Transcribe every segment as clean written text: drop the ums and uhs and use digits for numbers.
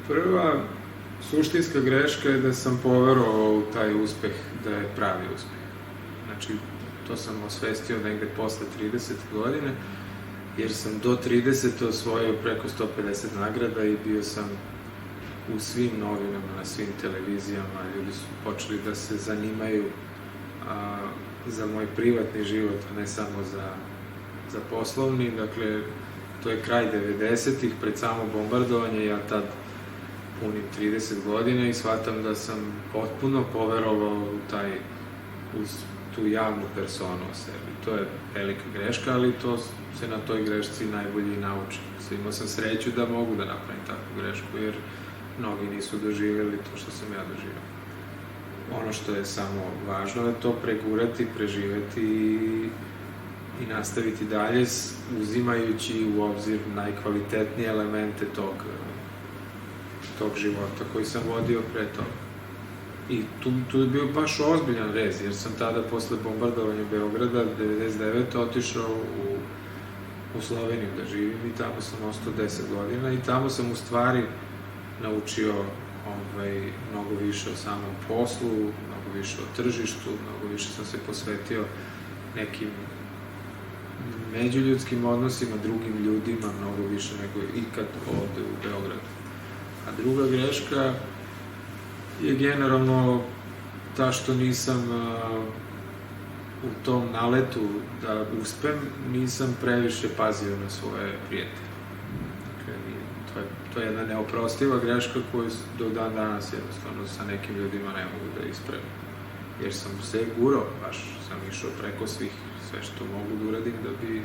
Prva suštinska greška je da sam poverovao u taj uspeh, da je pravi uspeh. Znači, to sam osvestio negde posle 30 godine, jer sam do 30 osvojio preko 150 nagrada i bio sam u svim novinama, na svim televizijama. Ljudi su počeli da se zanimaju za moj privatni život, a ne samo za poslovni. Dakle, to je kraj 90-ih, pred samo bombardovanje, ja tad punim 30 godina i shvatam da sam potpuno poverovao u tu javnu personu o sebi. To je velika greška, ali to se na toj grešci najbolje i nauči. Imao sam sreću da mogu da napravim takvu grešku, jer mnogi nisu doživjeli to što sam ja doživio. Ono što je samo važno je to pregurati, preživeti i nastaviti dalje, uzimajući u obzir najkvalitetnije elemente tog života koji sam vodio pre toga. I tu je bio baš ozbiljan rez, jer sam tada posle bombardovanja Beograda 99. otišao u Sloveniju da živim i tamo sam ostao 10 godina i tamo sam u stvari naučio mnogo više o samom poslu, mnogo više o tržištu, mnogo više sam se posvetio nekim međuljudskim odnosima, drugim ljudima, mnogo više nego ikad ovde u Beogradu. A druga greška je generalno ta što nisam u tom naletu da uspem, nisam previše pazio na svoje prijatelje. Dakle, to je jedna neoprostiva greška koju do dan danas jednostavno sa nekim ljudima ne mogu da ispravim. Jer sam se gurao, baš sam išao preko sve što mogu da uradim da bi...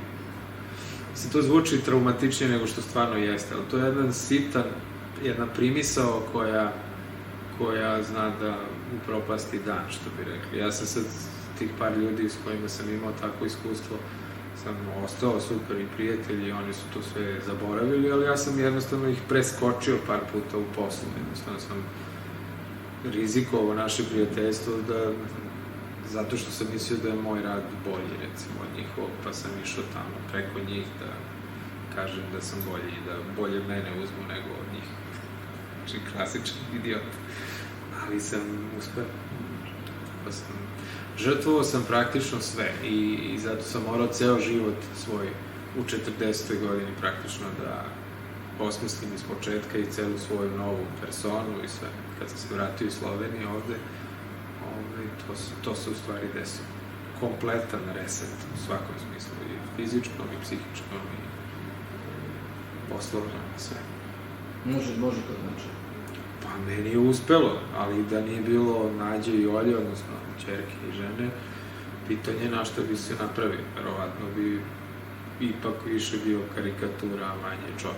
Mislim, to zvuči traumatičnije nego što stvarno jeste, ali to je jedna primisao koja zna da upropasti dan, što bi rekli. Ja sam sad tih par ljudi s kojima sam imao takvo iskustvo, sam ostao super i prijatelji, oni su to sve zaboravili, ali ja sam jednostavno ih preskočio par puta u poslu. Jednostavno sam rizikovao naše prijateljstvo zato što sam mislio da je moj rad bolji, recimo, od njihovog, pa sam išao tamo preko njih da kažem da sam bolji i da bolje mene uzmu nego od njih. Znači, klasičan idiot. Ali sam uspeo. Žrtvovao sam praktično sve i zato sam morao ceo život svoj u 40. godini praktično da osmislim iz početka i celu svoju novu personu i sve. Kad sam se vratio iz Slovenije ovde, to se u stvari desilo. Kompletan reset u svakom smislu, i fizičkom, i psihičkom, i poslovnom, i sve. Može to znači? Pa meni je uspelo, ali da nije bilo Nađe i Olje, odnosno ćerke i žene, pitanje na šta bi se napravio. Verovatno bi ipak više bio karikatura, a manje čovek.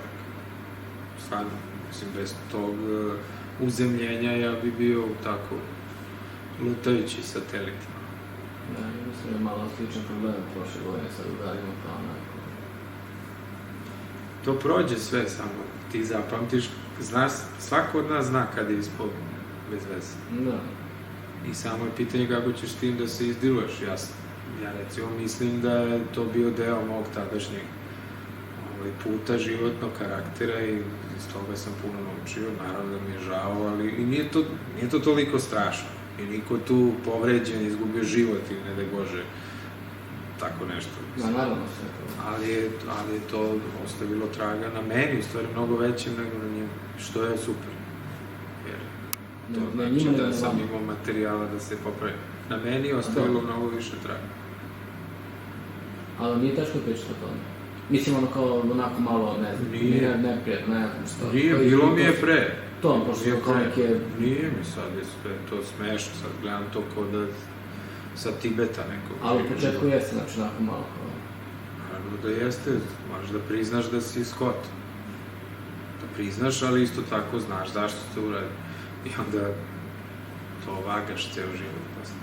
Stvarno, mislim, bez tog uzemljenja ja bi bio tako lutajući satelitima. Da, mislim je malo sličan problem prošle godine sa drugarima, pa onako. To prođe sve, samo ti zapamtiš, znaš, svako od nas zna kada je ispod bez veze. Da. I samo je pitanje kako ćeš tim da se izdiluješ. Ja recimo mislim da je to bio deo mog tadašnjeg puta, životnog karaktera i iz toga sam puno naučio. Naravno da mi je žao, ali i nije to toliko strašno. I niko tu povređen, izgubio život ili ne daj Bože, tako nešto. Da, naravno sve to. Ali je to ostavilo traga na meni, u stvari mnogo većem nego na njemu, što je super. Jer to znači da sam imao materijala da se popravi. Na meni je ostavilo mnogo više traga. Ali nije teško pričati o tome? Mislim, onako malo, ne znam, neprijatno, ne znam što. Nije, bilo mi je pre. To, pošto kao neke... Nije mi sad, je to smešno, sad gledam to kao da sa Tibeta nekog. Ali u početku jeste, znači, onako malo kao... Naravno da jeste, moraš da priznaš da si Scott. Da priznaš, ali isto tako znaš zašto se uradi. I onda to vagaš ceo život posle.